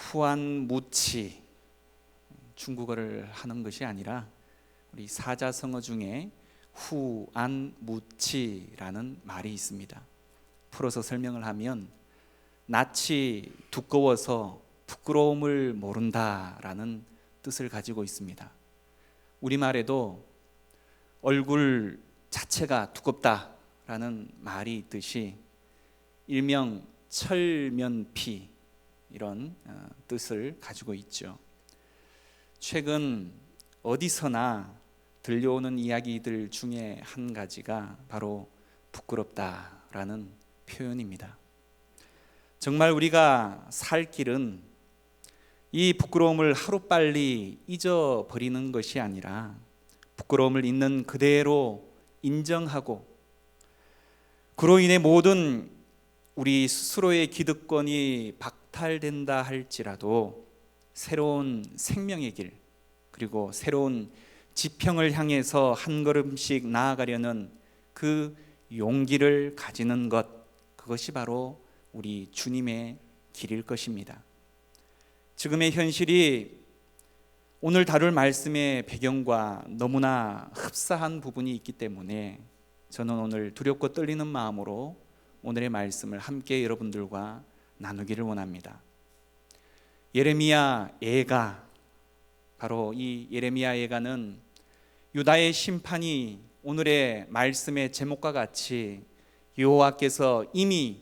후안무치, 중국어를 하는 것이 아니라 우리 사자성어 중에 후안무치라는 말이 있습니다. 풀어서 설명을 하면 낯이 두꺼워서 부끄러움을 모른다라는 뜻을 가지고 있습니다. 우리말에도 얼굴 자체가 두껍다라는 말이 있듯이 일명 철면피 이런 뜻을 가지고 있죠. 최근 어디서나 들려오는 이야기들 중에 한 가지가 바로 부끄럽다라는 표현입니다. 정말 우리가 살 길은 이 부끄러움을 하루빨리 잊어버리는 것이 아니라 부끄러움을 있는 그대로 인정하고 그로 인해 모든 우리 스스로의 기득권이 박탈된다 할지라도 새로운 생명의 길 그리고 새로운 지평을 향해서 한 걸음씩 나아가려는 그 용기를 가지는 것, 그것이 바로 우리 주님의 길일 것입니다. 지금의 현실이 오늘 다룰 말씀의 배경과 너무나 흡사한 부분이 있기 때문에 저는 오늘 두렵고 떨리는 마음으로 오늘의 말씀을 함께 여러분들과 나누기를 원합니다. 예레미야 예가, 바로 이 예레미야 예가는 유다의 심판이 오늘의 말씀의 제목과 같이 여호와께서 이미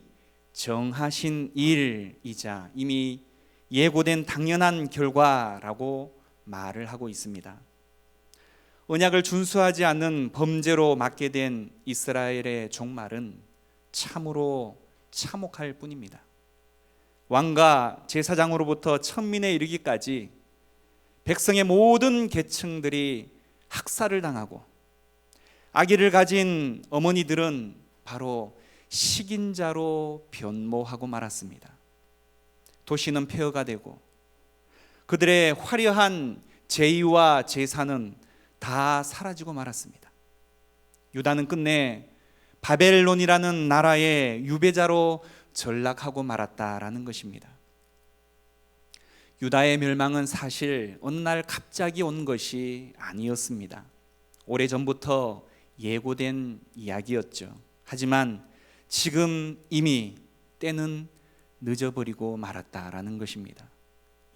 정하신 일이자 이미 예고된 당연한 결과라고 말을 하고 있습니다. 언약을 준수하지 않는 범죄로 맞게 된 이스라엘의 종말은 참으로 참혹할 뿐입니다. 왕과 제사장으로부터 천민에 이르기까지 백성의 모든 계층들이 학살을 당하고 아기를 가진 어머니들은 바로 식인자로 변모하고 말았습니다. 도시는 폐허가 되고 그들의 화려한 제의와 제사는 다 사라지고 말았습니다. 유다는 끝내 바벨론이라는 나라의 유배자로 전락하고 말았다라는 것입니다. 유다의 멸망은 사실 어느 날 갑자기 온 것이 아니었습니다. 오래전부터 예고된 이야기였죠. 하지만 지금 이미 때는 늦어버리고 말았다라는 것입니다.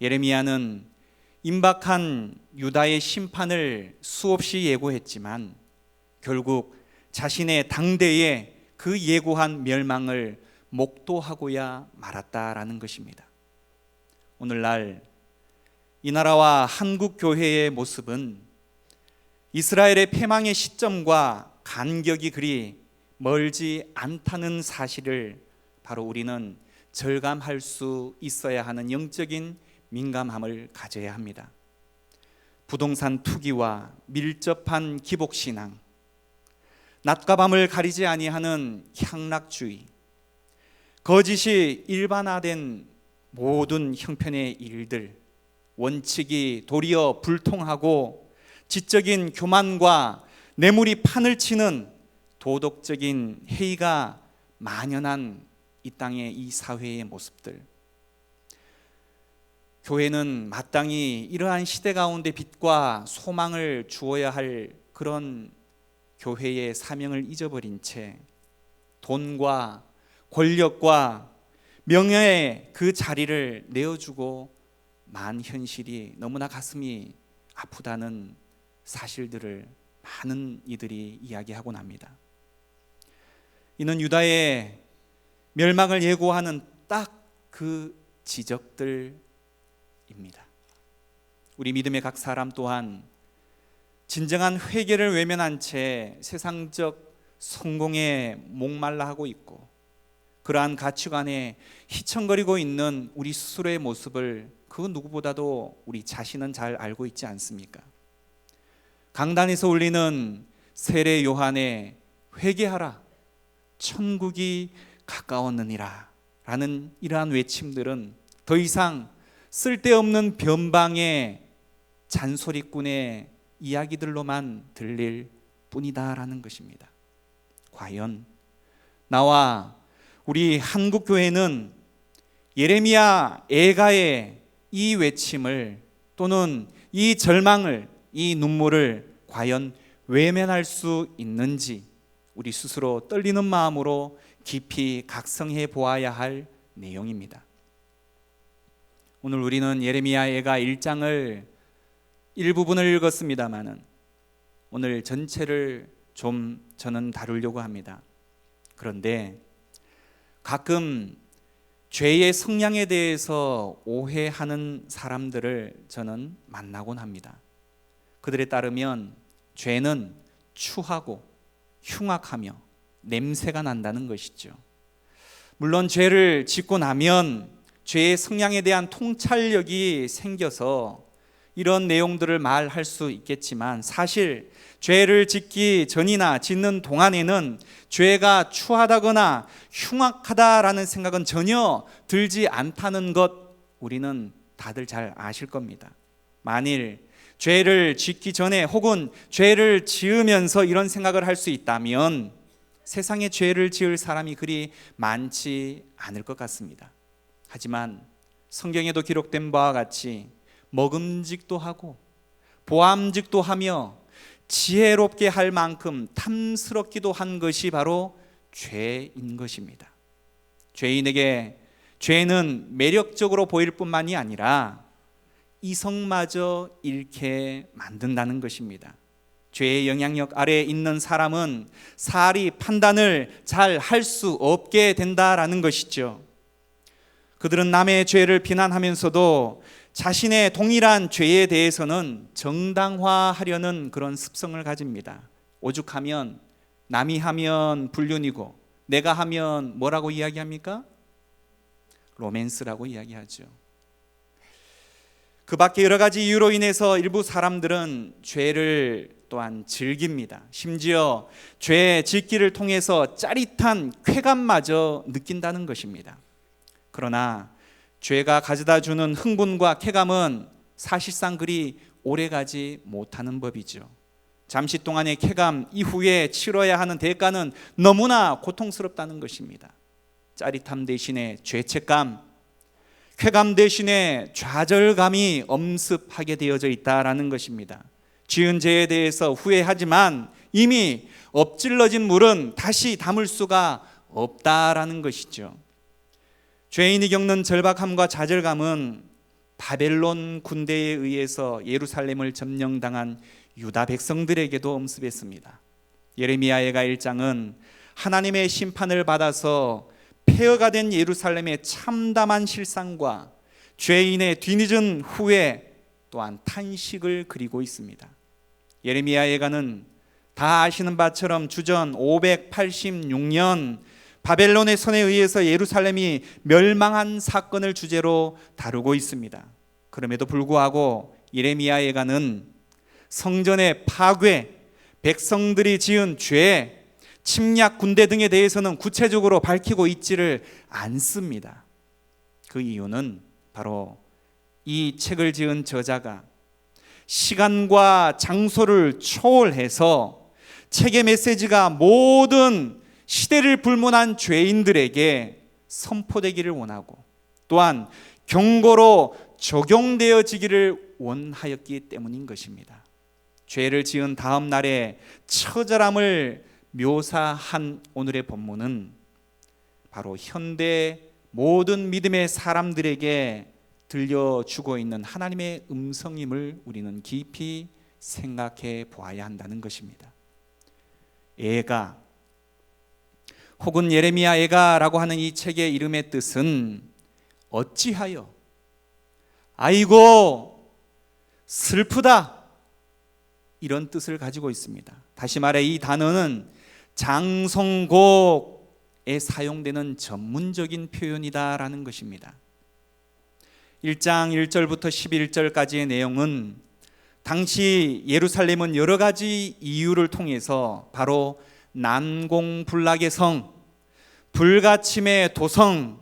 예레미야는 임박한 유다의 심판을 수없이 예고했지만 결국 자신의 당대에 그 예고한 멸망을 목도하고야 말았다라는 것입니다. 오늘날 이 나라와 한국 교회의 모습은 이스라엘의 패망의 시점과 간격이 그리 멀지 않다는 사실을 바로 우리는 절감할 수 있어야 하는 영적인 민감함을 가져야 합니다. 부동산 투기와 밀접한 기복신앙, 낮과 밤을 가리지 아니하는 향락주의, 거짓이 일반화된 모든 형편의 일들, 원칙이 도리어 불통하고 지적인 교만과 뇌물이 판을 치는 도덕적인 해이가 만연한 이 땅의 이 사회의 모습들, 교회는 마땅히 이러한 시대 가운데 빛과 소망을 주어야 할 그런 교회의 사명을 잊어버린 채 돈과 권력과 명예의 그 자리를 내어주고 만 현실이 너무나 가슴이 아프다는 사실들을 많은 이들이 이야기하곤 합니다. 이는 유다의 멸망을 예고하는 딱 그 지적들입니다. 우리 믿음의 각 사람 또한 진정한 회개를 외면한 채 세상적 성공에 목말라 하고 있고 그러한 가치관에 휘청거리고 있는 우리 스스로의 모습을 그 누구보다도 우리 자신은 잘 알고 있지 않습니까? 강단에서 울리는 세례 요한의 회개하라 천국이 가까웠느니라 라는 이러한 외침들은 더 이상 쓸데없는 변방의 잔소리꾼의 이야기들로만 들릴 뿐이다라는 것입니다. 과연 나와 우리 한국교회는 예레미야 애가의 이 외침을 또는 이 절망을, 이 눈물을 과연 외면할 수 있는지 우리 스스로 떨리는 마음으로 깊이 각성해 보아야 할 내용입니다. 오늘 우리는 예레미야 애가 1장을 일부분을 읽었습니다마는 오늘 전체를 좀 저는 다루려고 합니다. 그런데 가끔 죄의 성향에 대해서 오해하는 사람들을 저는 만나곤 합니다. 그들에 따르면 죄는 추하고 흉악하며 냄새가 난다는 것이죠. 물론 죄를 짓고 나면 죄의 성향에 대한 통찰력이 생겨서 이런 내용들을 말할 수 있겠지만 사실 죄를 짓기 전이나 짓는 동안에는 죄가 추하다거나 흉악하다라는 생각은 전혀 들지 않다는 것 우리는 다들 잘 아실 겁니다. 만일 죄를 짓기 전에 혹은 죄를 지으면서 이런 생각을 할 수 있다면 세상에 죄를 지을 사람이 그리 많지 않을 것 같습니다. 하지만 성경에도 기록된 바와 같이 먹음직도 하고 보암직도 하며 지혜롭게 할 만큼 탐스럽기도 한 것이 바로 죄인 것입니다. 죄인에게 죄는 매력적으로 보일 뿐만이 아니라 이성마저 잃게 만든다는 것입니다. 죄의 영향력 아래에 있는 사람은 사리 판단을 잘 할 수 없게 된다라는 것이죠. 그들은 남의 죄를 비난하면서도 자신의 동일한 죄에 대해서는 정당화하려는 그런 습성을 가집니다. 오죽하면 남이 하면 불륜이고 내가 하면 뭐라고 이야기합니까? 로맨스라고 이야기하죠. 그 밖에 여러 가지 이유로 인해서 일부 사람들은 죄를 또한 즐깁니다. 심지어 죄 짓기를 통해서 짜릿한 쾌감마저 느낀다는 것입니다. 그러나 죄가 가져다 주는 흥분과 쾌감은 사실상 그리 오래가지 못하는 법이죠. 잠시 동안의 쾌감 이후에 치러야 하는 대가는 너무나 고통스럽다는 것입니다. 짜릿함 대신에 죄책감, 쾌감 대신에 좌절감이 엄습하게 되어져 있다라는 것입니다. 지은 죄에 대해서 후회하지만 이미 엎질러진 물은 다시 담을 수가 없다라는 것이죠. 죄인이 겪는 절박함과 좌절감은 바벨론 군대에 의해서 예루살렘을 점령당한 유다 백성들에게도 엄습했습니다. 예레미야 애가 1장은 하나님의 심판을 받아서 폐허가 된 예루살렘의 참담한 실상과 죄인의 뒤늦은 후회 또한 탄식을 그리고 있습니다. 예레미야 애가는 다 아시는 바처럼 주전 586년 바벨론의 손에 의해서 예루살렘이 멸망한 사건을 주제로 다루고 있습니다. 그럼에도 불구하고 예레미야 애가는 성전의 파괴, 백성들이 지은 죄, 침략 군대 등에 대해서는 구체적으로 밝히고 있지를 않습니다. 그 이유는 바로 이 책을 지은 저자가 시간과 장소를 초월해서 책의 메시지가 모든 시대를 불문한 죄인들에게 선포되기를 원하고 또한 경고로 적용되어지기를 원하였기 때문인 것입니다. 죄를 지은 다음 날에 처절함을 묘사한 오늘의 본문은 바로 현대 모든 믿음의 사람들에게 들려주고 있는 하나님의 음성임을 우리는 깊이 생각해 보아야 한다는 것입니다. 애가 혹은 예레미야 애가라고 하는 이 책의 이름의 뜻은 어찌하여, 아이고 슬프다, 이런 뜻을 가지고 있습니다. 다시 말해 이 단어는 장성곡에 사용되는 전문적인 표현이다라는 것입니다. 1장 1절부터 11절까지의 내용은 당시 예루살렘은 여러 가지 이유를 통해서 바로 난공불락의 성, 불가침의 도성,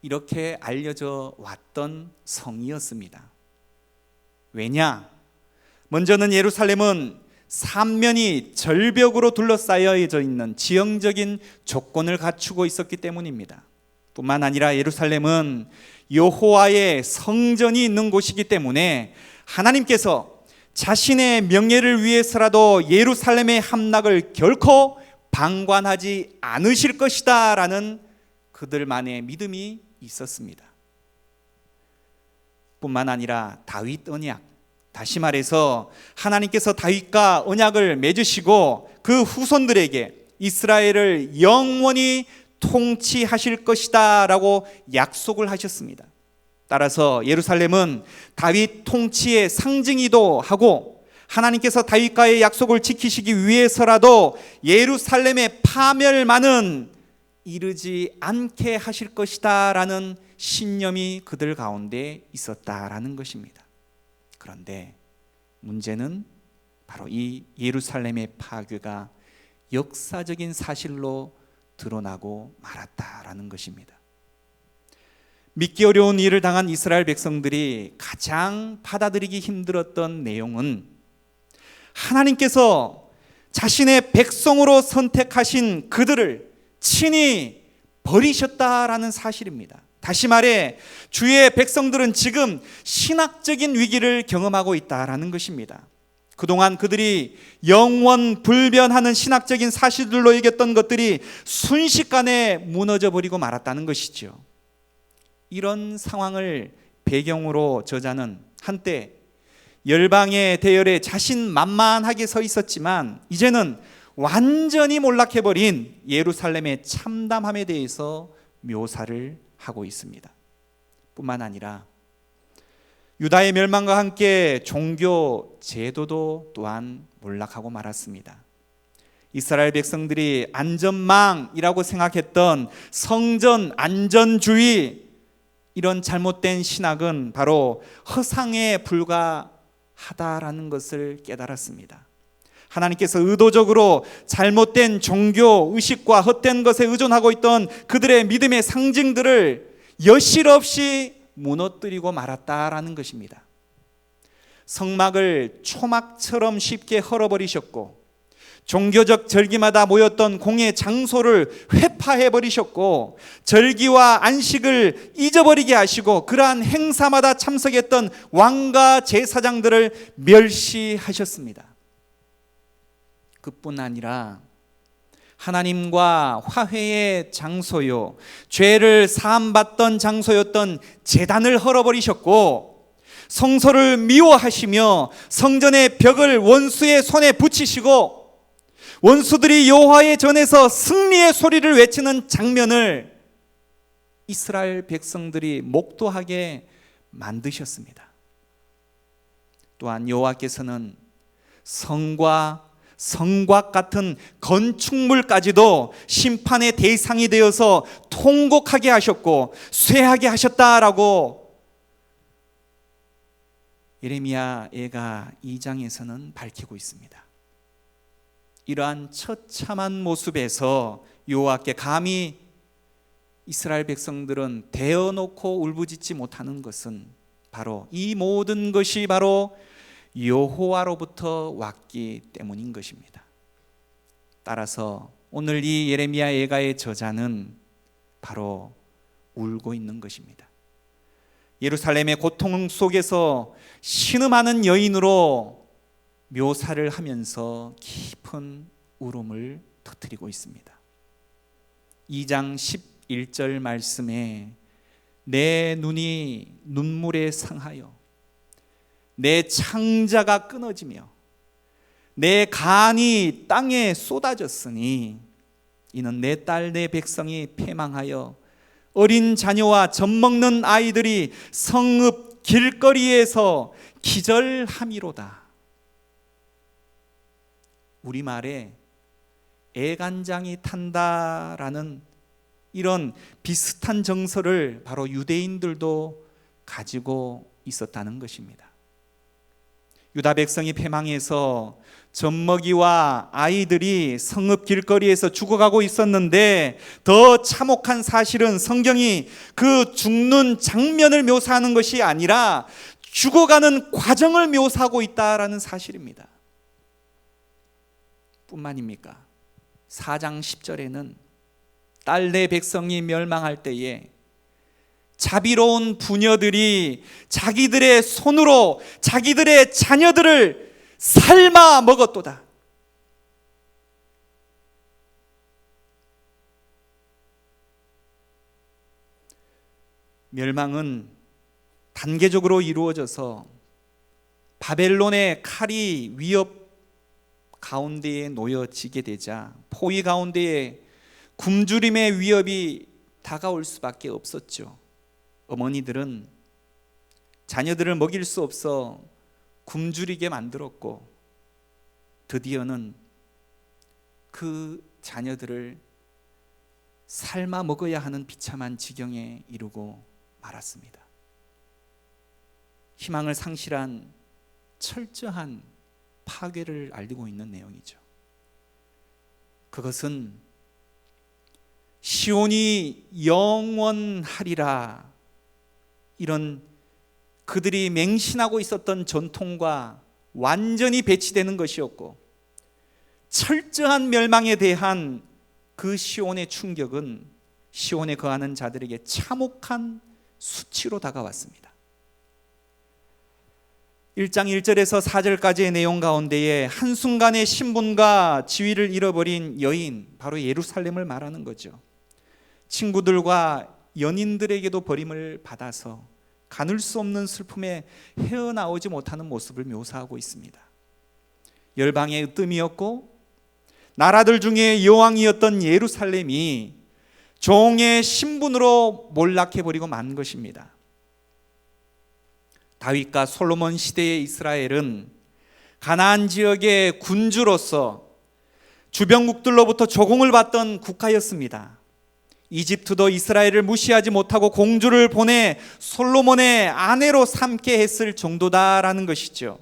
이렇게 알려져 왔던 성이었습니다. 왜냐? 먼저는 예루살렘은 삼면이 절벽으로 둘러싸여져 있는 지형적인 조건을 갖추고 있었기 때문입니다. 뿐만 아니라 예루살렘은 여호와의 성전이 있는 곳이기 때문에 하나님께서 자신의 명예를 위해서라도 예루살렘의 함락을 결코 방관하지 않으실 것이다 라는 그들만의 믿음이 있었습니다. 뿐만 아니라 다윗 언약, 다시 말해서 하나님께서 다윗과 언약을 맺으시고 그 후손들에게 이스라엘을 영원히 통치하실 것이다 라고 약속을 하셨습니다. 따라서 예루살렘은 다윗 통치의 상징이기도 하고 하나님께서 다윗과의 약속을 지키시기 위해서라도 예루살렘의 파멸만은 이르지 않게 하실 것이다 라는 신념이 그들 가운데 있었다라는 것입니다. 그런데 문제는 바로 이 예루살렘의 파괴가 역사적인 사실로 드러나고 말았다라는 것입니다. 믿기 어려운 일을 당한 이스라엘 백성들이 가장 받아들이기 힘들었던 내용은 하나님께서 자신의 백성으로 선택하신 그들을 친히 버리셨다라는 사실입니다. 다시 말해 주의 백성들은 지금 신학적인 위기를 경험하고 있다라는 것입니다. 그동안 그들이 영원 불변하는 신학적인 사실들로 여겼던 것들이 순식간에 무너져 버리고 말았다는 것이죠. 이런 상황을 배경으로 저자는 한때 열방의 대열에 자신만만하게 서 있었지만 이제는 완전히 몰락해버린 예루살렘의 참담함에 대해서 묘사를 하고 있습니다. 뿐만 아니라 유다의 멸망과 함께 종교 제도도 또한 몰락하고 말았습니다. 이스라엘 백성들이 안전망이라고 생각했던 성전 안전주의, 이런 잘못된 신학은 바로 허상에 불과하다라는 것을 깨달았습니다. 하나님께서 의도적으로 잘못된 종교 의식과 헛된 것에 의존하고 있던 그들의 믿음의 상징들을 여실 없이 무너뜨리고 말았다라는 것입니다. 성막을 초막처럼 쉽게 헐어버리셨고 종교적 절기마다 모였던 공예 장소를 회파해버리셨고 절기와 안식을 잊어버리게 하시고 그러한 행사마다 참석했던 왕과 제사장들을 멸시하셨습니다. 그뿐 아니라 하나님과 화해의 장소요, 죄를 사함받던 장소였던 제단을 헐어버리셨고 성소를 미워하시며 성전의 벽을 원수의 손에 붙이시고 원수들이 여호와의 전에서 승리의 소리를 외치는 장면을 이스라엘 백성들이 목도하게 만드셨습니다. 또한 여호와께서는 성곽 같은 건축물까지도 심판의 대상이 되어서 통곡하게 하셨고 쇠하게 하셨다라고 예레미야 예가 2장에서는 밝히고 있습니다. 이러한 처참한 모습에서 여호와께 감히 이스라엘 백성들은 대어놓고 울부짖지 못하는 것은 바로 이 모든 것이 바로 여호와로부터 왔기 때문인 것입니다. 따라서 오늘 이 예레미야 예가의 저자는 바로 울고 있는 것입니다. 예루살렘의 고통 속에서 신음하는 여인으로 묘사를 하면서 깊은 울음을 터뜨리고 있습니다. 2장 11절 말씀에 내 눈이 눈물에 상하여 내 창자가 끊어지며 내 간이 땅에 쏟아졌으니 이는 내 딸 내 백성이 패망하여 어린 자녀와 젖먹는 아이들이 성읍 길거리에서 기절함이로다. 우리말에 애간장이 탄다라는 이런 비슷한 정서를 바로 유대인들도 가지고 있었다는 것입니다. 유다 백성이 패망해서 젖먹이와 아이들이 성읍 길거리에서 죽어가고 있었는데 더 참혹한 사실은 성경이 그 죽는 장면을 묘사하는 것이 아니라 죽어가는 과정을 묘사하고 있다라는 사실입니다. 뿐만입니까? 4장 10절에는 딸 내 백성이 멸망할 때에 자비로운 부녀들이 자기들의 손으로 자기들의 자녀들을 삶아 먹었도다. 멸망은 단계적으로 이루어져서 바벨론의 칼이 위협 가운데에 놓여지게 되자 포위 가운데에 굶주림의 위협이 다가올 수밖에 없었죠. 어머니들은 자녀들을 먹일 수 없어 굶주리게 만들었고, 드디어는 그 자녀들을 삶아 먹어야 하는 비참한 지경에 이르고 말았습니다. 희망을 상실한 철저한 파괴를 알리고 있는 내용이죠. 그것은 시온이 영원하리라, 이런 그들이 맹신하고 있었던 전통과 완전히 배치되는 것이었고, 철저한 멸망에 대한 그 시온의 충격은 시온에 거하는 자들에게 참혹한 수치로 다가왔습니다. 1장 1절에서 4절까지의 내용 가운데에 한순간에 신분과 지위를 잃어버린 여인, 바로 예루살렘을 말하는 거죠. 친구들과 연인들에게도 버림을 받아서 가눌 수 없는 슬픔에 헤어나오지 못하는 모습을 묘사하고 있습니다. 열방의 으뜸이었고 나라들 중에 여왕이었던 예루살렘이 종의 신분으로 몰락해버리고 만 것입니다. 다윗과 솔로몬 시대의 이스라엘은 가나안 지역의 군주로서 주변국들로부터 조공을 받던 국가였습니다. 이집트도 이스라엘을 무시하지 못하고 공주를 보내 솔로몬의 아내로 삼게 했을 정도다라는 것이죠.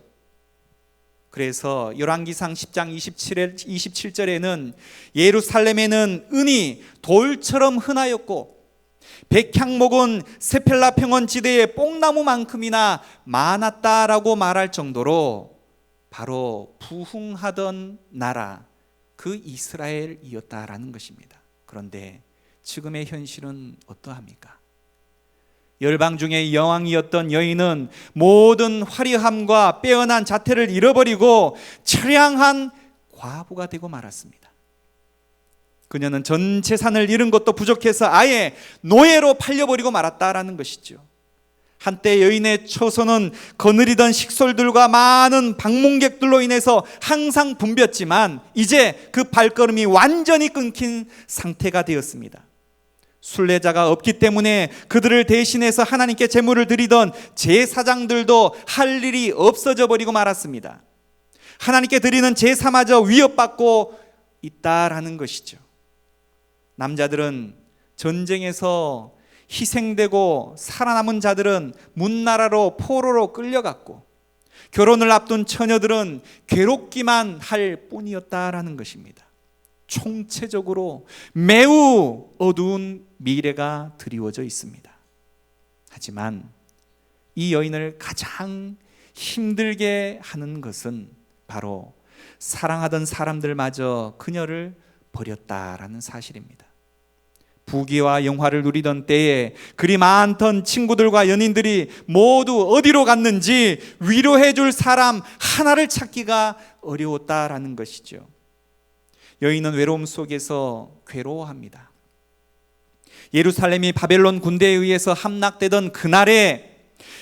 그래서 열왕기상 10장 27절에는 예루살렘에는 은이 돌처럼 흔하였고 백향목은 세펠라 평원 지대의 뽕나무만큼이나 많았다라고 말할 정도로 바로 부흥하던 나라, 그 이스라엘이었다라는 것입니다. 그런데 지금의 현실은 어떠합니까? 열방 중에 여왕이었던 여인은 모든 화려함과 빼어난 자태를 잃어버리고 처량한 과부가 되고 말았습니다. 그녀는 전 재산을 잃은 것도 부족해서 아예 노예로 팔려버리고 말았다라는 것이죠. 한때 여인의 처소는 거느리던 식솔들과 많은 방문객들로 인해서 항상 붐볐지만 이제 그 발걸음이 완전히 끊긴 상태가 되었습니다. 순례자가 없기 때문에 그들을 대신해서 하나님께 제물을 드리던 제사장들도 할 일이 없어져 버리고 말았습니다. 하나님께 드리는 제사마저 위협받고 있다라는 것이죠. 남자들은 전쟁에서 희생되고 살아남은 자들은 문나라로 포로로 끌려갔고, 결혼을 앞둔 처녀들은 괴롭기만 할 뿐이었다라는 것입니다. 총체적으로 매우 어두운 미래가 드리워져 있습니다. 하지만 이 여인을 가장 힘들게 하는 것은 바로 사랑하던 사람들마저 그녀를 버렸다라는 사실입니다. 부귀와 영화를 누리던 때에 그리 많던 친구들과 연인들이 모두 어디로 갔는지 위로해 줄 사람 하나를 찾기가 어려웠다라는 것이죠. 여인은 외로움 속에서 괴로워합니다. 예루살렘이 바벨론 군대에 의해서 함락되던 그날에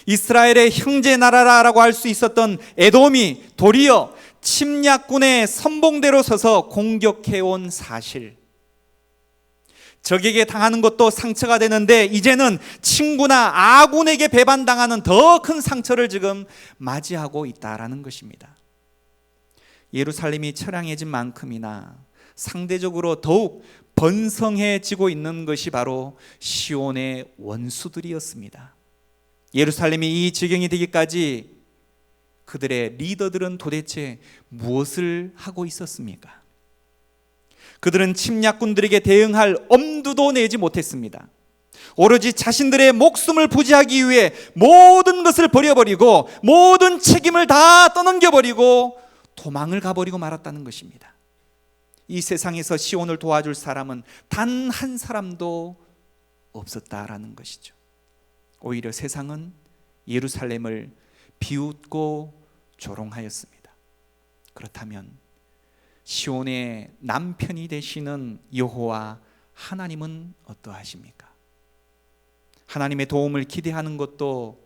이스라엘의 형제 나라라고 할 수 있었던 에돔이 도리어 침략군의 선봉대로 서서 공격해온 사실, 적에게 당하는 것도 상처가 되는데 이제는 친구나 아군에게 배반당하는 더 큰 상처를 지금 맞이하고 있다라는 것입니다. 예루살렘이 처량해진 만큼이나 상대적으로 더욱 번성해지고 있는 것이 바로 시온의 원수들이었습니다. 예루살렘이 이 지경이 되기까지 그들의 리더들은 도대체 무엇을 하고 있었습니까? 그들은 침략군들에게 대응할 엄두도 내지 못했습니다. 오로지 자신들의 목숨을 부지하기 위해 모든 것을 버려버리고 모든 책임을 다 떠넘겨버리고 도망을 가버리고 말았다는 것입니다. 이 세상에서 시온을 도와줄 사람은 단 한 사람도 없었다라는 것이죠. 오히려 세상은 예루살렘을 비웃고 조롱하였습니다. 그렇다면 시온의 남편이 되시는 여호와 하나님은 어떠하십니까? 하나님의 도움을 기대하는 것도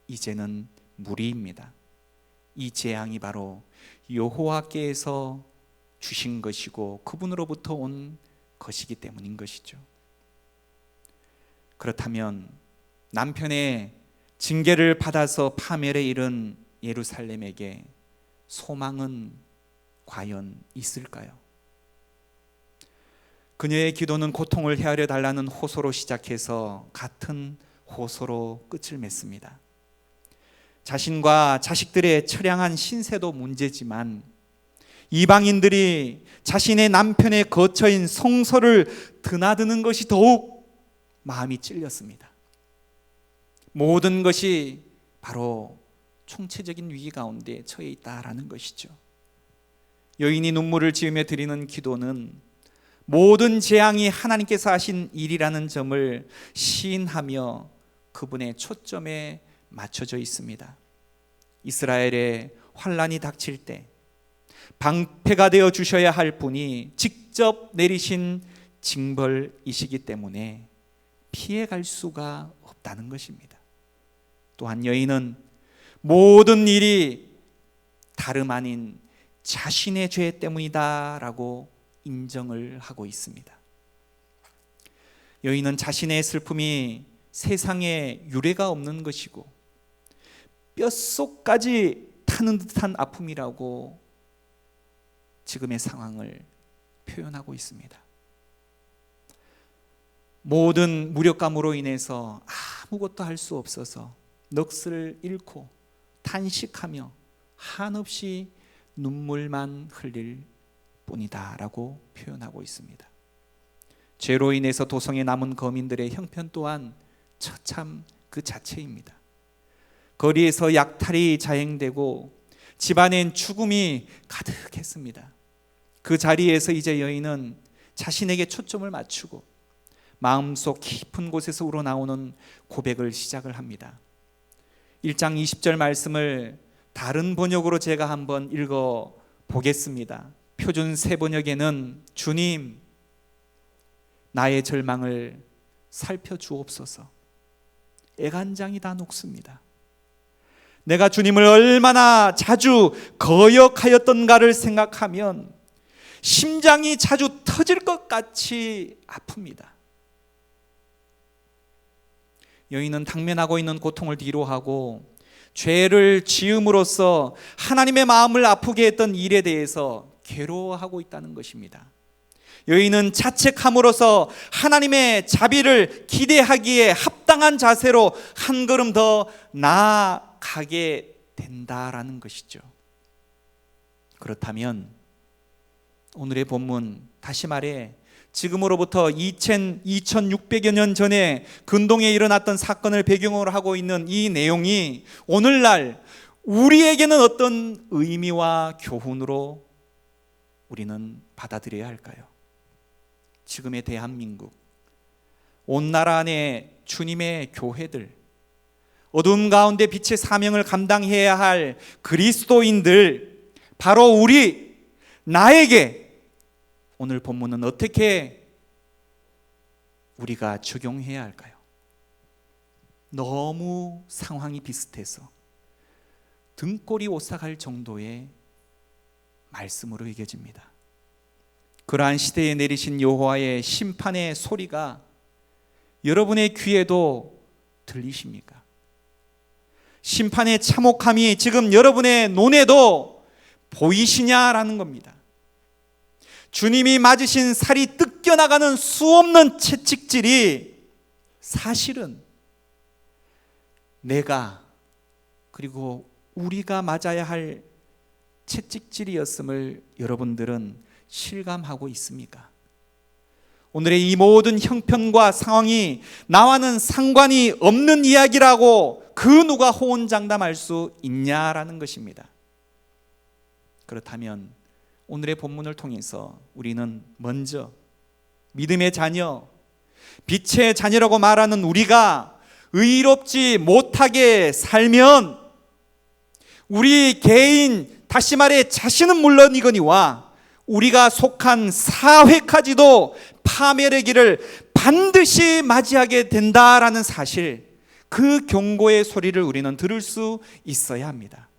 이제는 무리입니다. 이 재앙이 바로 여호와께서 주신 것이고 그분으로부터 온 것이기 때문인 것이죠. 그렇다면 남편의 징계를 받아서 파멸에 이른 예루살렘에게 소망은 과연 있을까요? 그녀의 기도는 고통을 헤아려 달라는 호소로 시작해서 같은 호소로 끝을 맺습니다. 자신과 자식들의 처량한 신세도 문제지만 이방인들이 자신의 남편의 거처인 성소를 드나드는 것이 더욱 마음이 찔렸습니다. 모든 것이 바로 총체적인 위기 가운데 처해 있다라는 것이죠. 여인이 눈물을 지으며 드리는 기도는 모든 재앙이 하나님께서 하신 일이라는 점을 시인하며 그분의 초점에 맞춰져 있습니다. 이스라엘의 환란이 닥칠 때 방패가 되어 주셔야 할 분이 직접 내리신 징벌이시기 때문에 피해갈 수가 없다는 것입니다. 또한 여인은 모든 일이 다름 아닌 자신의 죄 때문이다라고 인정을 하고 있습니다. 여인은 자신의 슬픔이 세상에 유례가 없는 것이고 뼛속까지 타는 듯한 아픔이라고 지금의 상황을 표현하고 있습니다. 모든 무력감으로 인해서 아무것도 할 수 없어서 넋을 잃고 탄식하며 한없이 눈물만 흘릴 뿐이다 라고 표현하고 있습니다. 죄로 인해서 도성에 남은 거민들의 형편 또한 처참 그 자체입니다. 거리에서 약탈이 자행되고 집안엔 죽음이 가득했습니다. 그 자리에서 이제 여인은 자신에게 초점을 맞추고 마음속 깊은 곳에서 우러나오는 고백을 시작을 합니다. 1장 20절 말씀을 다른 번역으로 제가 한번 읽어 보겠습니다. 표준 새 번역에는 주님, 나의 절망을 살펴주옵소서. 애간장이 다 녹습니다. 내가 주님을 얼마나 자주 거역하였던가를 생각하면 심장이 자주 터질 것 같이 아픕니다. 여인은 당면하고 있는 고통을 뒤로하고 죄를 지음으로써 하나님의 마음을 아프게 했던 일에 대해서 괴로워하고 있다는 것입니다. 여인은 자책함으로써 하나님의 자비를 기대하기에 합당한 자세로 한 걸음 더 나아가게 된다라는 것이죠. 그렇다면 오늘의 본문, 다시 말해 지금으로부터 2600여 년 전에 근동에 일어났던 사건을 배경으로 하고 있는 이 내용이 오늘날 우리에게는 어떤 의미와 교훈으로 우리는 받아들여야 할까요? 지금의 대한민국, 온 나라 안에 주님의 교회들, 어둠 가운데 빛의 사명을 감당해야 할 그리스도인들, 바로 우리, 나에게 오늘 본문은 어떻게 우리가 적용해야 할까요? 너무 상황이 비슷해서 등골이 오싹할 정도의 말씀으로 여겨집니다. 그러한 시대에 내리신 여호와의 심판의 소리가 여러분의 귀에도 들리십니까? 심판의 참혹함이 지금 여러분의 눈에도 보이시냐라는 겁니다. 주님이 맞으신 살이 뜯겨나가는 수없는 채찍질이 사실은 내가 그리고 우리가 맞아야 할 채찍질이었음을 여러분들은 실감하고 있습니까? 오늘의 이 모든 형편과 상황이 나와는 상관이 없는 이야기라고 그 누가 호언장담할 수 있냐라는 것입니다. 그렇다면 오늘의 본문을 통해서 우리는 먼저 믿음의 자녀, 빛의 자녀라고 말하는 우리가 의롭지 못하게 살면 우리 개인, 다시 말해 자신은 물론이거니와 우리가 속한 사회까지도 파멸의 길을 반드시 맞이하게 된다라는 사실, 그 경고의 소리를 우리는 들을 수 있어야 합니다.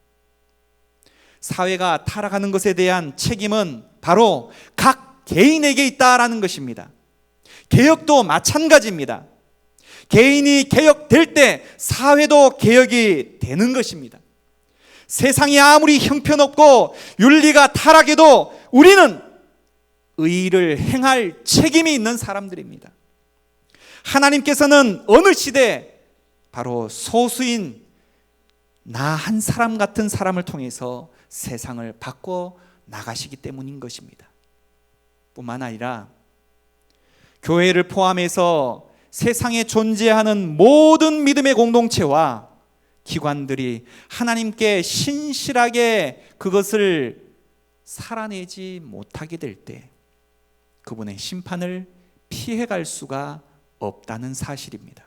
사회가 타락하는 것에 대한 책임은 바로 각 개인에게 있다라는 것입니다. 개혁도 마찬가지입니다. 개인이 개혁될 때 사회도 개혁이 되는 것입니다. 세상이 아무리 형편없고 윤리가 타락해도 우리는 의를 행할 책임이 있는 사람들입니다. 하나님께서는 어느 시대 바로 소수인 나 한 사람 같은 사람을 통해서 세상을 바꿔 나가시기 때문인 것입니다. 뿐만 아니라 교회를 포함해서 세상에 존재하는 모든 믿음의 공동체와 기관들이 하나님께 신실하게 그것을 살아내지 못하게 될 때 그분의 심판을 피해갈 수가 없다는 사실입니다.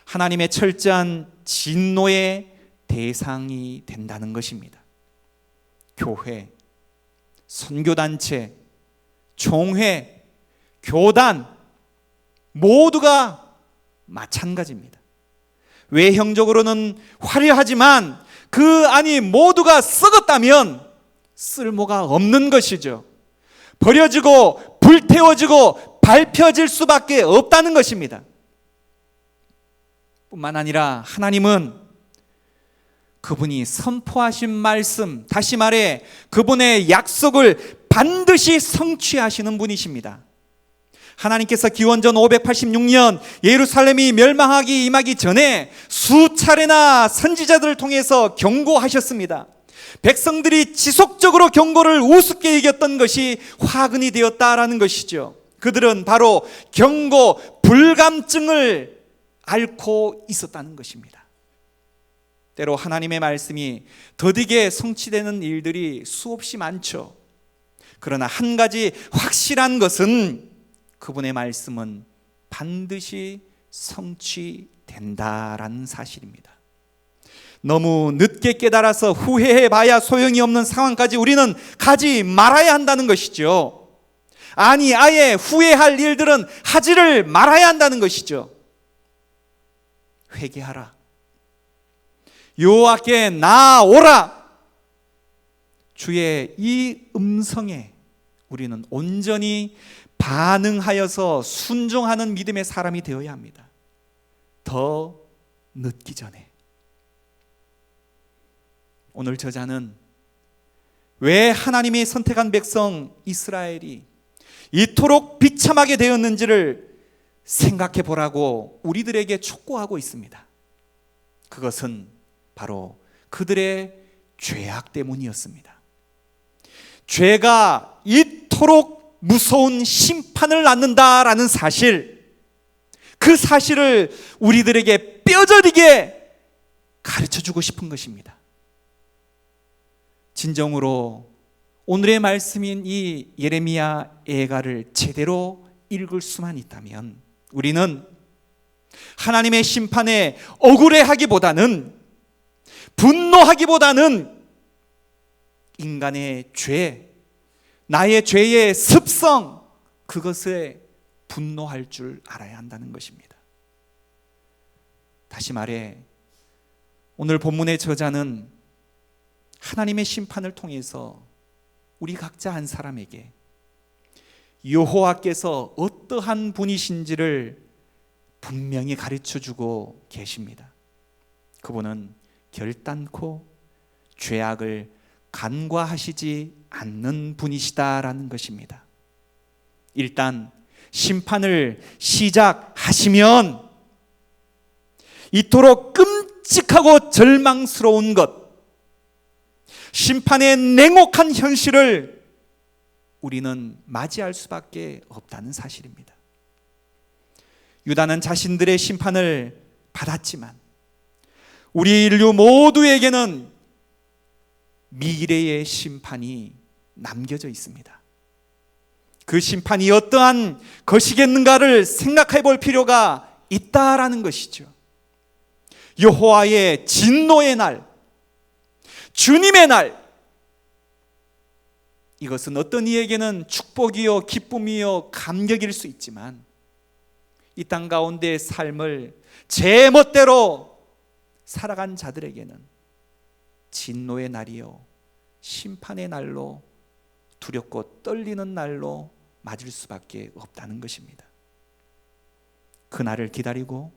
하나님의 철저한 진노의 대상이 된다는 것입니다. 교회, 선교단체, 종회, 교단 모두가 마찬가지입니다. 외형적으로는 화려하지만 그 안이 모두가 썩었다면 쓸모가 없는 것이죠. 버려지고 불태워지고 밟혀질 수밖에 없다는 것입니다. 뿐만 아니라 하나님은 그분이 선포하신 말씀, 다시 말해 그분의 약속을 반드시 성취하시는 분이십니다. 하나님께서 기원전 586년 예루살렘이 멸망하기 임하기 전에 수차례나 선지자들을 통해서 경고하셨습니다. 백성들이 지속적으로 경고를 우습게 여겼던 것이 화근이 되었다라는 것이죠. 그들은 바로 경고 불감증을 앓고 있었다는 것입니다. 때로 하나님의 말씀이 더디게 성취되는 일들이 수없이 많죠. 그러나 한 가지 확실한 것은 그분의 말씀은 반드시 성취된다라는 사실입니다. 너무 늦게 깨달아서 후회해봐야 소용이 없는 상황까지 우리는 가지 말아야 한다는 것이죠. 아니, 아예 후회할 일들은 하지를 말아야 한다는 것이죠. 회개하라. 여호와께 나아오라. 주의 이 음성에 우리는 온전히 반응하여서 순종하는 믿음의 사람이 되어야 합니다. 더 늦기 전에. 오늘 저자는 왜 하나님이 선택한 백성 이스라엘이 이토록 비참하게 되었는지를 생각해 보라고 우리들에게 촉구하고 있습니다. 그것은 바로 그들의 죄악 때문이었습니다. 죄가 이토록 무서운 심판을 낳는다라는 사실, 그 사실을 우리들에게 뼈저리게 가르쳐주고 싶은 것입니다. 진정으로 오늘의 말씀인 이 예레미야 예가를 제대로 읽을 수만 있다면 우리는 하나님의 심판에 억울해하기보다는, 분노하기보다는 인간의 죄, 나의 죄의 습성, 그것에 분노할 줄 알아야 한다는 것입니다. 다시 말해 오늘 본문의 저자는 하나님의 심판을 통해서 우리 각자 한 사람에게 여호와께서 어떠한 분이신지를 분명히 가르쳐주고 계십니다. 그분은 결단코 죄악을 간과하시지 않는 분이시다라는 것입니다. 일단 심판을 시작하시면 이토록 끔찍하고 절망스러운 것, 심판의 냉혹한 현실을 우리는 맞이할 수밖에 없다는 사실입니다. 유다는 자신들의 심판을 받았지만 우리 인류 모두에게는 미래의 심판이 남겨져 있습니다. 그 심판이 어떠한 것이겠는가를 생각해 볼 필요가 있다라는 것이죠. 여호와의 진노의 날, 주님의 날, 이것은 어떤 이에게는 축복이요 기쁨이요 감격일 수 있지만 이 땅 가운데의 삶을 제 멋대로 살아간 자들에게는 진노의 날이요 심판의 날로 두렵고 떨리는 날로 맞을 수밖에 없다는 것입니다. 그 날을 기다리고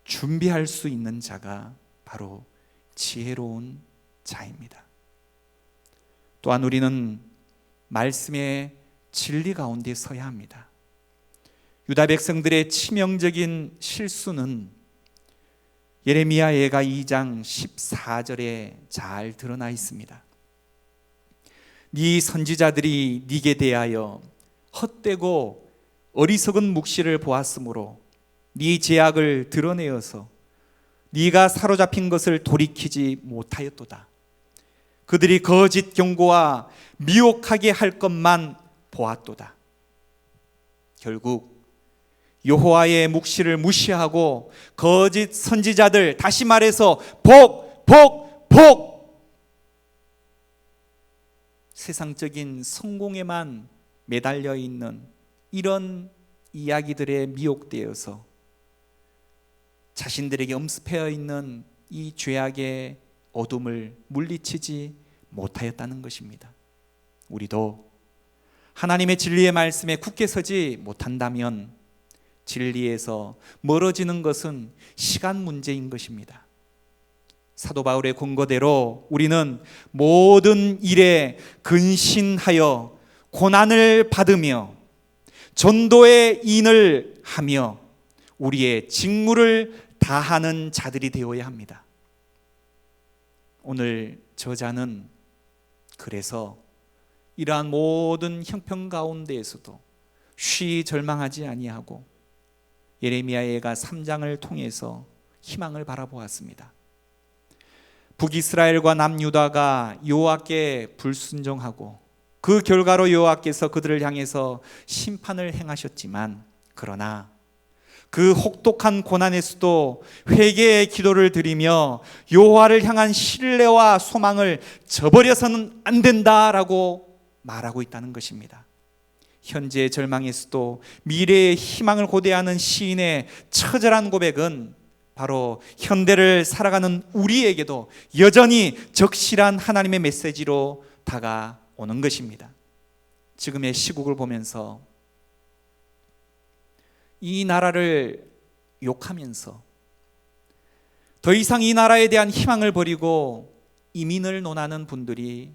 준비할 수 있는 자가 바로 지혜로운 자입니다. 또한 우리는 말씀의 진리 가운데 서야 합니다. 유다 백성들의 치명적인 실수는 예레미야 예가 2장 14절에 잘 드러나 있습니다. 네 선지자들이 네게 대하여 헛되고 어리석은 묵시를 보았으므로 네 죄악을 드러내어서 네가 사로잡힌 것을 돌이키지 못하였도다. 그들이 거짓 경고와 미혹하게 할 것만 보았도다. 결국 여호와의 묵시를 무시하고 거짓 선지자들, 다시 말해서 복 세상적인 성공에만 매달려 있는 이런 이야기들에 미혹되어서 자신들에게 엄습해 있는 이 죄악의 어둠을 물리치지 못하였다는 것입니다. 우리도 하나님의 진리의 말씀에 굳게 서지 못한다면 진리에서 멀어지는 것은 시간 문제인 것입니다. 사도 바울의 권고대로 우리는 모든 일에 근신하여 고난을 받으며 전도의 인을 하며 우리의 직무를 다하는 자들이 되어야 합니다. 오늘 저자는 그래서 이러한 모든 형편 가운데에서도 쉬 절망하지 아니하고 예레미야 예가 3장을 통해서 희망을 바라보았습니다. 북이스라엘과 남유다가 여호와께 불순종하고 그 결과로 여호와께서 그들을 향해서 심판을 행하셨지만, 그러나 그 혹독한 고난에서도 회개의 기도를 드리며 여호와를 향한 신뢰와 소망을 저버려서는 안 된다라고 말하고 있다는 것입니다. 현재의 절망에서도 미래의 희망을 고대하는 시인의 처절한 고백은 바로 현대를 살아가는 우리에게도 여전히 적실한 하나님의 메시지로 다가오는 것입니다. 지금의 시국을 보면서 이 나라를 욕하면서 더 이상 이 나라에 대한 희망을 버리고 이민을 논하는 분들이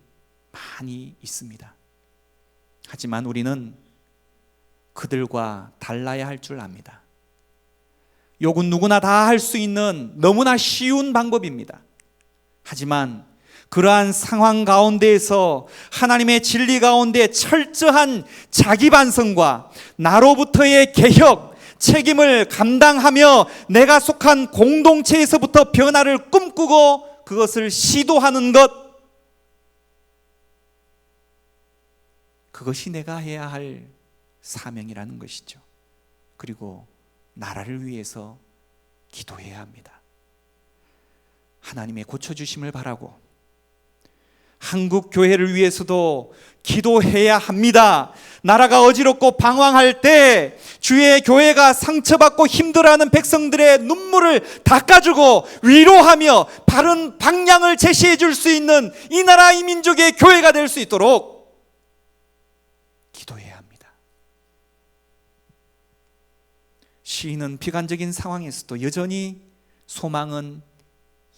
많이 있습니다. 하지만 우리는 그들과 달라야 할 줄 압니다. 욕은 누구나 다 할 수 있는 너무나 쉬운 방법입니다. 하지만 그러한 상황 가운데에서 하나님의 진리 가운데 철저한 자기 반성과 나로부터의 개혁, 책임을 감당하며 내가 속한 공동체에서부터 변화를 꿈꾸고 그것을 시도하는 것, 그것이 내가 해야 할 사명이라는 것이죠. 그리고 나라를 위해서 기도해야 합니다. 하나님의 고쳐주심을 바라고 한국 교회를 위해서도 기도해야 합니다. 나라가 어지럽고 방황할 때 주의 교회가 상처받고 힘들어하는 백성들의 눈물을 닦아주고 위로하며 바른 방향을 제시해 줄 수 있는 이 나라 이 민족의 교회가 될 수 있도록 기도해야 합니다. 시인은 비관적인 상황에서도 여전히 소망은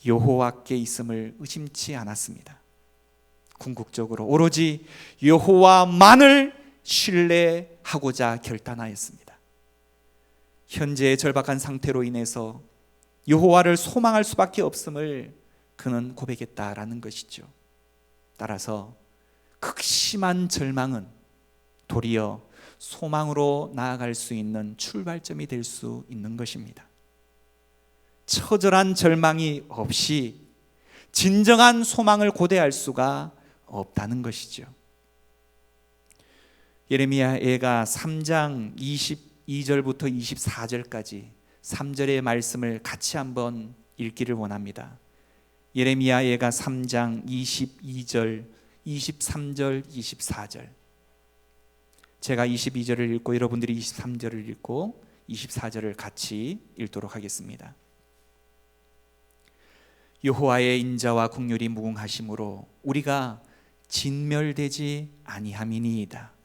여호와께 있음을 의심치 않았습니다. 궁극적으로 오로지 여호와만을 신뢰하고자 결단하였습니다. 현재의 절박한 상태로 인해서 여호와를 소망할 수밖에 없음을 그는 고백했다라는 것이죠. 따라서 극심한 절망은 도리어 소망으로 나아갈 수 있는 출발점이 될 수 있는 것입니다. 처절한 절망이 없이 진정한 소망을 고대할 수가 없다는 것이죠. 예레미야가 3장 22절부터 24절까지 3절의 말씀을 같이 한번 읽기를 원합니다. 예레미야가 3장 22절, 23절, 24절. 제가 22절을 읽고 여러분들이 23절을 읽고 24절을 같이 읽도록 하겠습니다. 여호와의 인자와 긍휼이 무궁하심으로 우리가 진멸되지 아니함이니이다.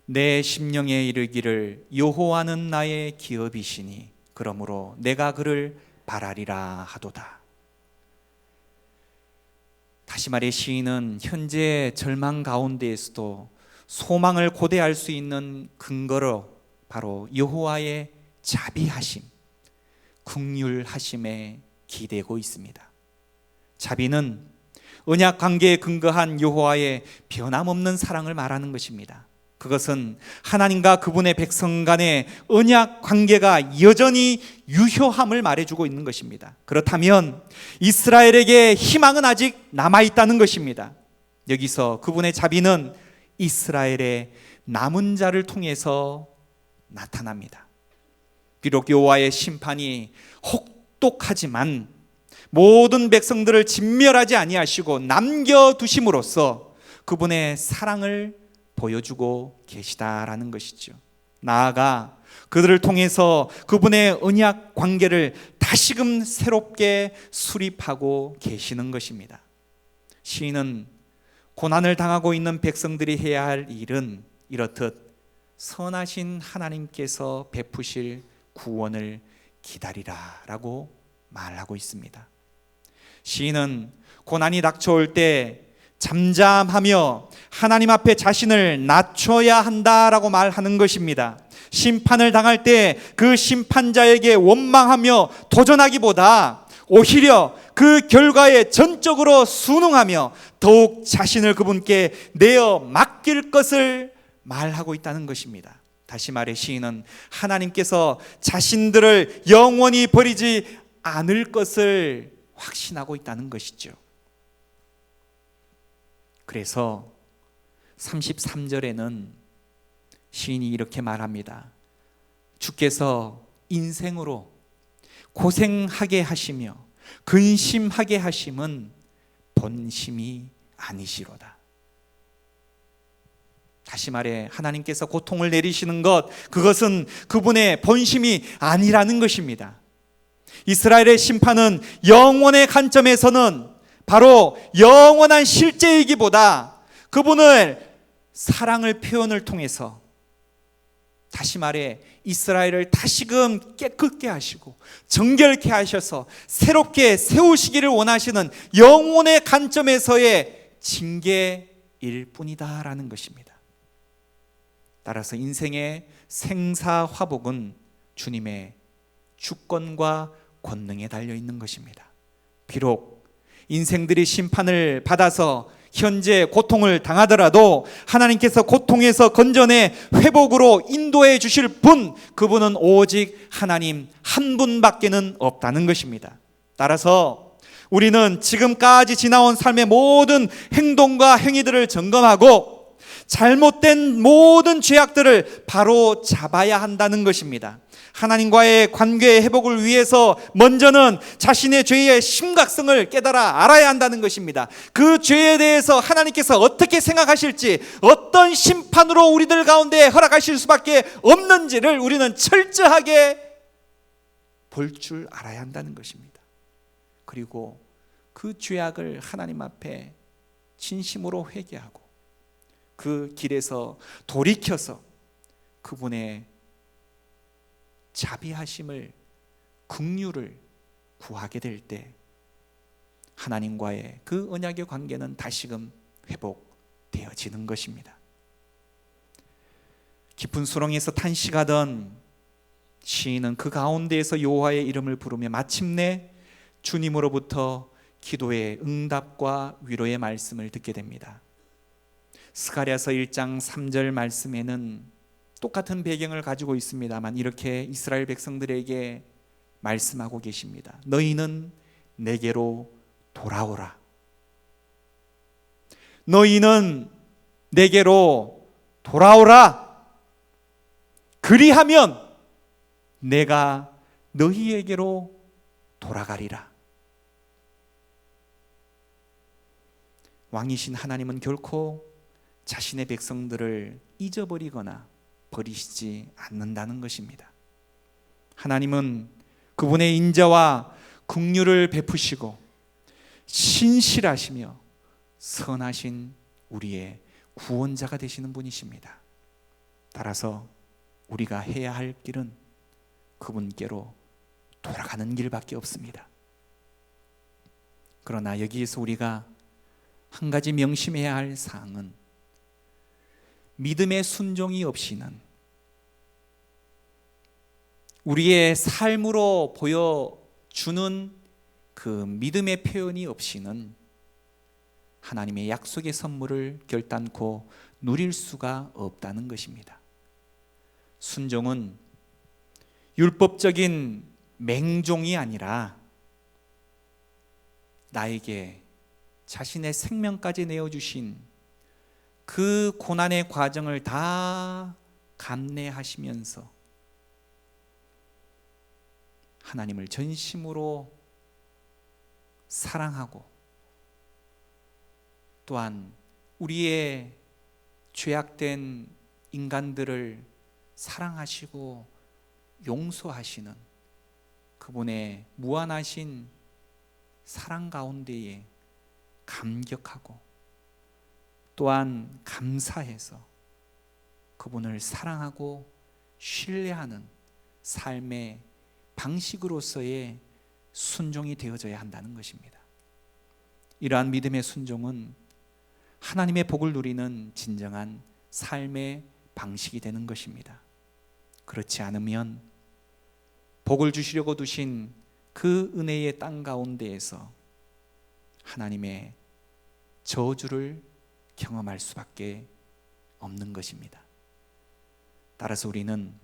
내 심령에 이르기를 여호와는 나의 기업이시니 그러므로 내가 그를 바라리라 하도다. 다시 말해 시인은 현재 절망 가운데에서도 소망을 고대할 수 있는 근거로 바로 여호와의 자비하심, 긍휼하심에 기대고 있습니다. 자비는 언약 관계에 근거한 여호와의 변함없는 사랑을 말하는 것입니다. 그것은 하나님과 그분의 백성 간의 언약 관계가 여전히 유효함을 말해주고 있는 것입니다. 그렇다면 이스라엘에게 희망은 아직 남아있다는 것입니다. 여기서 그분의 자비는 이스라엘의 남은 자를 통해서 나타납니다. 비록 여호와의 심판이 혹독하지만 모든 백성들을 진멸하지 아니하시고 남겨두심으로써 그분의 사랑을 보여주고 계시다라는 것이죠. 나아가 그들을 통해서 그분의 언약 관계를 다시금 새롭게 수립하고 계시는 것입니다. 시인은 고난을 당하고 있는 백성들이 해야 할 일은 이렇듯 선하신 하나님께서 베푸실 구원을 기다리라 라고 말하고 있습니다. 시인은 고난이 닥쳐올 때 잠잠하며 하나님 앞에 자신을 낮춰야 한다라고 말하는 것입니다. 심판을 당할 때 그 심판자에게 원망하며 도전하기보다 오히려 그 결과에 전적으로 순응하며 더욱 자신을 그분께 내어 맡길 것을 말하고 있다는 것입니다. 다시 말해 시인은 하나님께서 자신들을 영원히 버리지 않을 것을 확신하고 있다는 것이죠. 그래서 33절에는 시인이 이렇게 말합니다. 주께서 인생으로 고생하게 하시며 근심하게 하심은 본심이 아니시로다. 다시 말해 하나님께서 고통을 내리시는 것, 그것은 그분의 본심이 아니라는 것입니다. 이스라엘의 심판은 영원의 관점에서는 바로 영원한 실제이기보다 그분을 사랑을 표현을 통해서 다시 말해 이스라엘을 다시금 깨끗게 하시고 정결케 하셔서 새롭게 세우시기를 원하시는 영혼의 관점에서의 징계일 뿐이다라는 것입니다. 따라서 인생의 생사화복은 주님의 주권과 권능에 달려 있는 것입니다. 비록 인생들이 심판을 받아서 현재 고통을 당하더라도 하나님께서 고통에서 건져내 회복으로 인도해 주실 분, 그분은 오직 하나님 한 분밖에는 없다는 것입니다. 따라서 우리는 지금까지 지나온 삶의 모든 행동과 행위들을 점검하고 잘못된 모든 죄악들을 바로 잡아야 한다는 것입니다. 하나님과의 관계의 회복을 위해서 먼저는 자신의 죄의 심각성을 깨달아 알아야 한다는 것입니다. 그 죄에 대해서 하나님께서 어떻게 생각하실지, 어떤 심판으로 우리들 가운데 허락하실 수밖에 없는지를 우리는 철저하게 볼 줄 알아야 한다는 것입니다. 그리고 그 죄악을 하나님 앞에 진심으로 회개하고 그 길에서 돌이켜서 그분의 자비하심을, 긍휼을 구하게 될 때 하나님과의 그 언약의 관계는 다시금 회복되어지는 것입니다. 깊은 수렁에서 탄식하던 시인은 그 가운데에서 여호와의 이름을 부르며 마침내 주님으로부터 기도의 응답과 위로의 말씀을 듣게 됩니다. 스가랴서 1장 3절 말씀에는 똑같은 배경을 가지고 있습니다만 이렇게 이스라엘 백성들에게 말씀하고 계십니다. 너희는 내게로 돌아오라. 너희는 내게로 돌아오라. 그리하면 내가 너희에게로 돌아가리라. 왕이신 하나님은 결코 자신의 백성들을 잊어버리거나 버리시지 않는다는 것입니다. 하나님은 그분의 인자와 긍휼을 베푸시고 신실하시며 선하신 우리의 구원자가 되시는 분이십니다. 따라서 우리가 해야 할 길은 그분께로 돌아가는 길밖에 없습니다. 그러나 여기에서 우리가 한 가지 명심해야 할 사항은 믿음의 순종이 없이는, 우리의 삶으로 보여주는 그 믿음의 표현이 없이는 하나님의 약속의 선물을 결단코 누릴 수가 없다는 것입니다. 순종은 율법적인 맹종이 아니라 나에게 자신의 생명까지 내어주신 그 고난의 과정을 다 감내하시면서 하나님을 전심으로 사랑하고, 또한 우리의 죄악된 인간들을 사랑하시고 용서하시는 그분의 무한하신 사랑 가운데에 감격하고, 또한 감사해서 그분을 사랑하고 신뢰하는 삶의 방식으로서의 순종이 되어져야 한다는 것입니다. 이러한 믿음의 순종은 하나님의 복을 누리는 진정한 삶의 방식이 되는 것입니다. 그렇지 않으면 복을 주시려고 두신 그 은혜의 땅 가운데에서 하나님의 저주를 경험할 수밖에 없는 것입니다. 따라서 우리는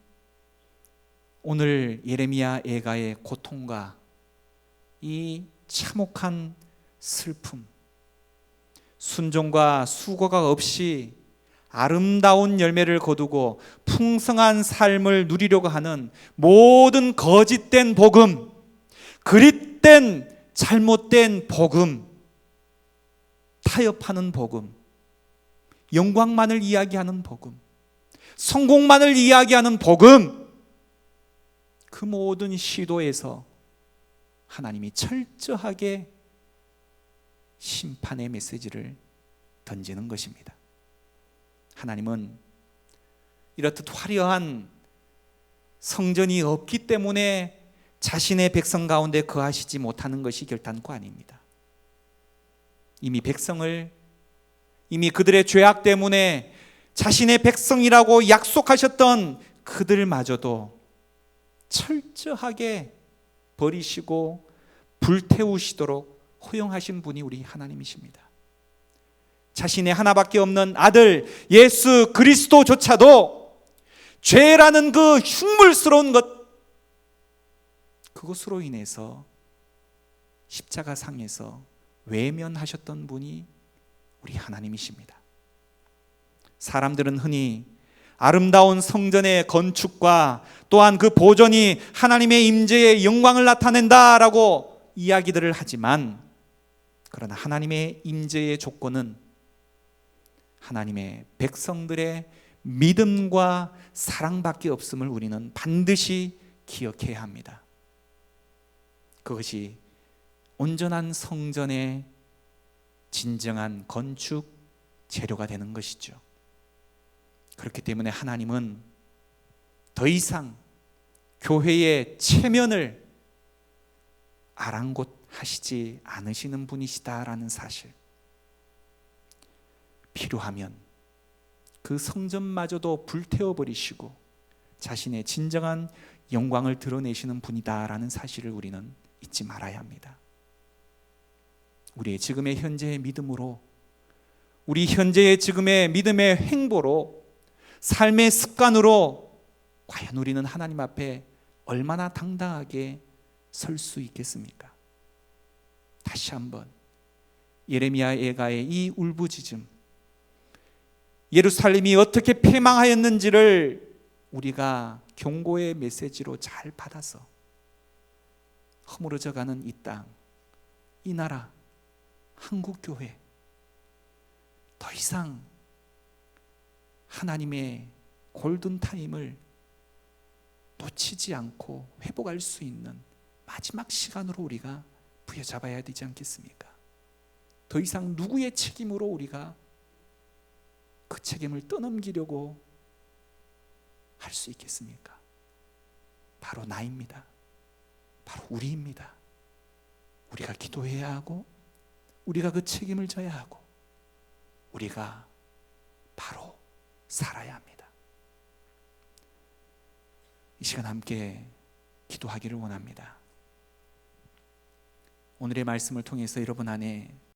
오늘 예레미야 애가의 고통과 이 참혹한 슬픔, 순종과 수고가 없이 아름다운 열매를 거두고 풍성한 삶을 누리려고 하는 모든 거짓된 복음, 그릿된 잘못된 복음, 타협하는 복음, 영광만을 이야기하는 복음, 성공만을 이야기하는 복음, 그 모든 시도에서 하나님이 철저하게 심판의 메시지를 던지는 것입니다. 하나님은 이렇듯 화려한 성전이 없기 때문에 자신의 백성 가운데 거하시지 못하는 것이 결단코 아닙니다. 이미 그들의 죄악 때문에 자신의 백성이라고 약속하셨던 그들마저도 철저하게 버리시고 불태우시도록 허용하신 분이 우리 하나님이십니다. 자신의 하나밖에 없는 아들 예수 그리스도조차도 죄라는 그 흉물스러운 그것으로 인해서 십자가상에서 외면하셨던 분이 우리 하나님이십니다. 사람들은 흔히 아름다운 성전의 건축과 또한 그 보존이 하나님의 임재의 영광을 나타낸다라고 이야기들을 하지만, 그러나 하나님의 임재의 조건은 하나님의 백성들의 믿음과 사랑밖에 없음을 우리는 반드시 기억해야 합니다. 그것이 온전한 성전의 진정한 건축 재료가 되는 것이죠. 그렇기 때문에 하나님은 더 이상 교회의 체면을 아랑곳하시지 않으시는 분이시다라는 사실, 필요하면 그 성전마저도 불태워버리시고 자신의 진정한 영광을 드러내시는 분이다라는 사실을 우리는 잊지 말아야 합니다. 우리의 지금의 현재의 믿음으로, 우리 현재의 지금의 믿음의 행보로, 삶의 습관으로 과연 우리는 하나님 앞에 얼마나 당당하게 설 수 있겠습니까? 다시 한번 예레미야 애가의 이 울부짖음, 예루살렘이 어떻게 패망하였는지를 우리가 경고의 메시지로 잘 받아서 허물어져가는 이 땅, 이 나라, 한국교회, 더 이상 하나님의 골든타임을 놓치지 않고 회복할 수 있는 마지막 시간으로 우리가 부여잡아야 되지 않겠습니까? 더 이상 누구의 책임으로 우리가 그 책임을 떠넘기려고 할 수 있겠습니까? 바로 나입니다. 바로 우리입니다. 우리가 기도해야 하고, 우리가 그 책임을 져야 하고, 우리가 바로 살아야 합니다. 이 시간 함께 기도하기를 원합니다. 오늘의 말씀을 통해서 여러분 안에